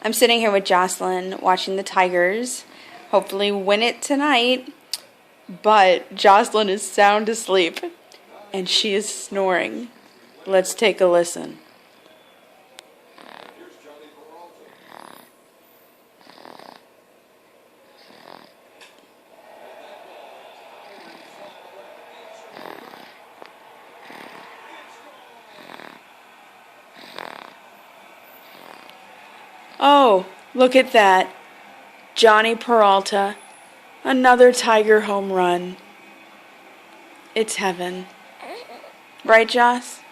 I'm sitting here with Joslyn watching the Tigers. Hopefully win it tonight. But Joslyn is sound asleep. And she is snoring. Let's take a listen. Oh, look at that. Johnny Peralta. Another Tiger home run. It's heaven. Right, Joss?